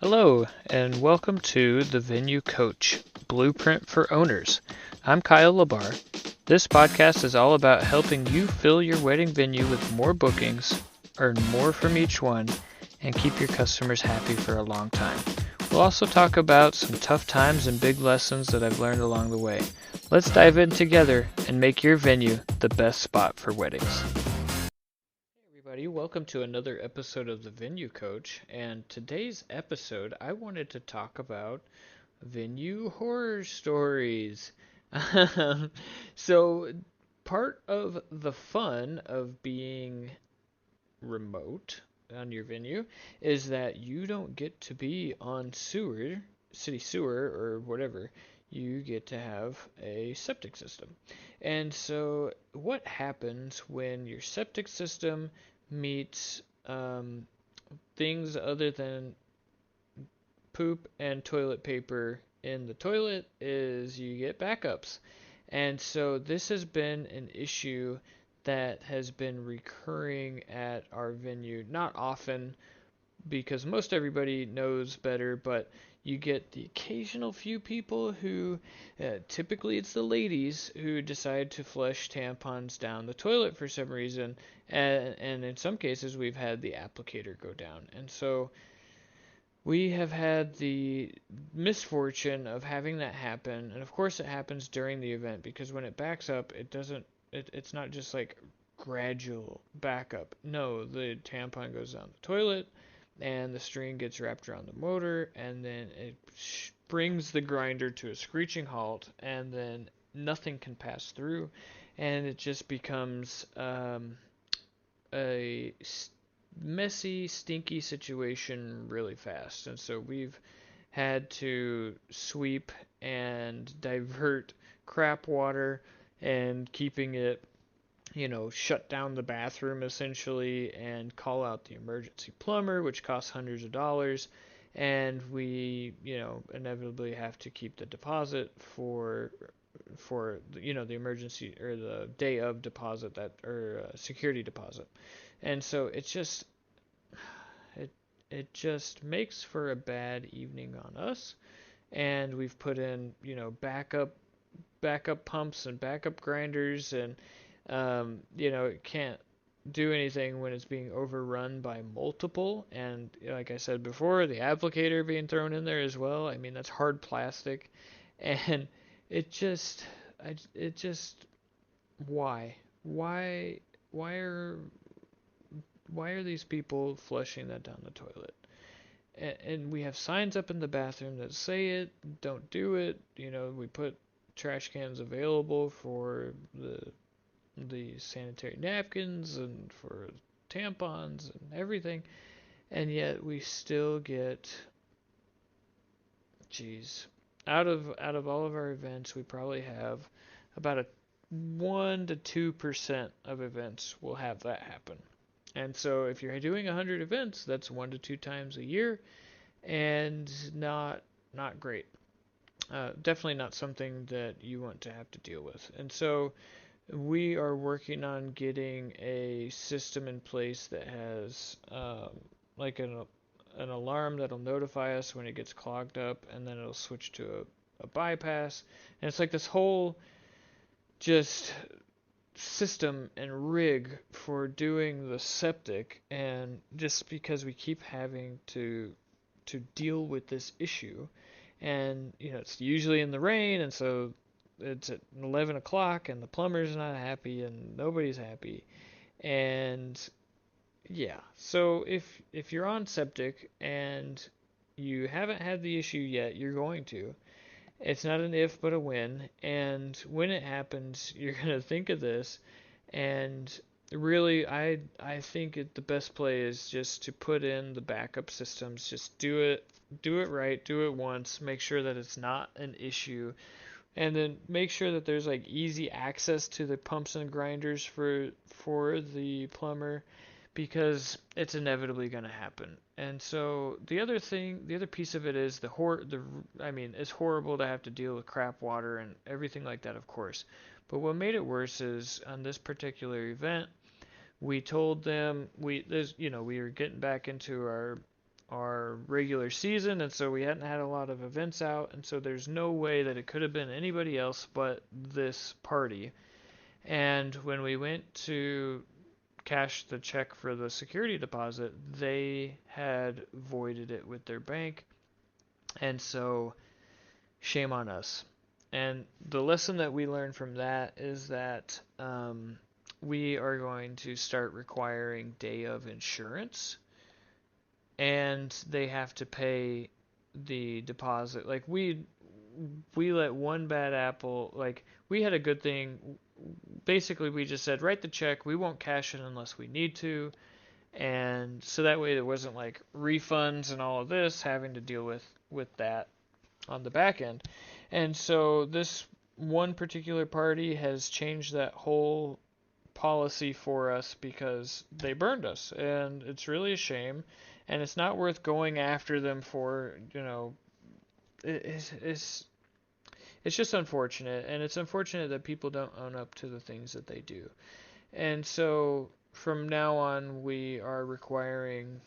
Hello, and welcome to the Venue Coach Blueprint for Owners. I'm Kyle Labar. This podcast is all about helping you fill your wedding venue with more bookings, earn more from each one, and keep your customers happy for a long time. We'll also talk about some tough times and big lessons that I've learned along the way. Let's dive in together and make your venue the best spot for weddings. Everybody, welcome to another episode of the Venue Coach. And today's episode, I wanted to talk about venue horror stories. so, part of the fun of being remote on your venue is that you don't get to be on city sewer, or whatever. You get to have a septic system. And so, what happens when your septic system meets things other than poop and toilet paper in the toilet is you get backups. And so this has been an issue that has been recurring at our venue. Not often, because most everybody knows better, but you get the occasional few people who, typically it's the ladies, who decide to flush tampons down the toilet for some reason, and in some cases we've had the applicator go down. And so we have had the misfortune of having that happen, and of course it happens during the event because when it backs up, it's not just like gradual backup. No, the tampon goes down the toilet, and the string gets wrapped around the motor, and then it brings the grinder to a screeching halt, and then nothing can pass through, and it just becomes a messy, stinky situation really fast. And so we've had to sweep and divert crap water and keeping it, shut down the bathroom essentially and call out the emergency plumber, which costs hundreds of dollars. And we, inevitably have to keep the deposit for the emergency or the day of deposit that or security deposit. And so it it just makes for a bad evening on us. And we've put in, backup pumps and backup grinders, and it can't do anything when it's being overrun by multiple. And like I said before, the applicator being thrown in there as well. I mean, that's hard plastic, and it just, it just, why, why, why are why are these people flushing that down the toilet? And we have signs up in the bathroom that say it, don't do it. We put trash cans available for the sanitary napkins and for tampons and everything, and yet we still get, geez, out of all of our events, we probably have about a 1 to 2% of events will have that happen. And so if you're doing 100 events, that's 1 to 2 times a year, and not great. Definitely not something that you want to have to deal with. And so we are working on getting a system in place that has like an alarm that'll notify us when it gets clogged up, and then it'll switch to a bypass. And it's like this whole just system and rig for doing the septic, and just because we keep having to deal with this issue, and it's usually in the rain, and so it's at 11 o'clock and the plumber's not happy and nobody's happy. And yeah, so if you're on septic and you haven't had the issue yet, you're going to. It's not an if but a when, and when it happens, you're going to think of this. And really, I think the best play is just to put in the backup systems. Just do it right, do it once, make sure that it's not an issue, and then make sure that there's like easy access to the pumps and grinders for the plumber, because it's inevitably going to happen. And so the other piece of it is I mean, it's horrible to have to deal with crap water and everything like that, of course. But what made it worse is on this particular event, we told them we were getting back into our regular season, and so we hadn't had a lot of events out, and so there's no way that it could have been anybody else but this party. And when we went to cash the check for the security deposit, they had voided it with their bank, and so shame on us. And the lesson that we learned from that is that we are going to start requiring day of insurance, and they have to pay the deposit. Like we let one bad apple, like we had a good thing. Basically, we just said write the check. We won't cash it unless we need to, and so that way there wasn't like refunds and all of this having to deal with that on the back end. And so this one particular party has changed that whole policy for us because they burned us, and it's really a shame, and it's not worth going after them for, it's just unfortunate, and it's unfortunate that people don't own up to the things that they do. And so from now on, we are requiring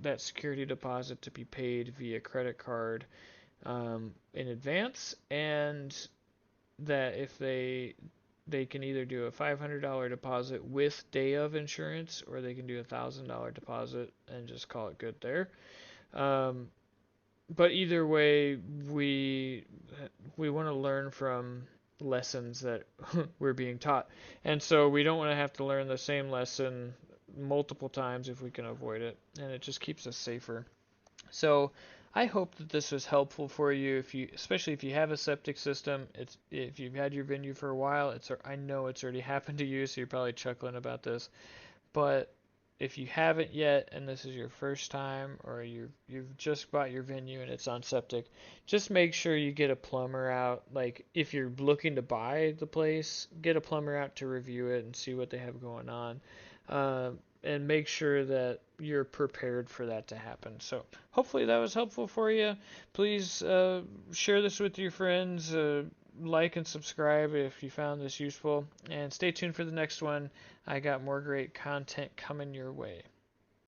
that security deposit to be paid via credit card in advance, and that if they can either do a $500 deposit with day of insurance, or they can do a $1,000 deposit and just call it good there. But either way, we want to learn from lessons that we're being taught, and so we don't want to have to learn the same lesson multiple times if we can avoid it, and it just keeps us safer. So I hope that this was helpful for you, especially if you have a septic system. If you've had your venue for a while, I know it's already happened to you, so you're probably chuckling about this. But if you haven't yet, and this is your first time, or you've just bought your venue and it's on septic, just make sure you get a plumber out. Like if you're looking to buy the place, get a plumber out to review it and see what they have going on. And make sure that you're prepared for that to happen. So hopefully that was helpful for you. Please share this with your friends. Like and subscribe if you found this useful. And stay tuned for the next one. I got more great content coming your way.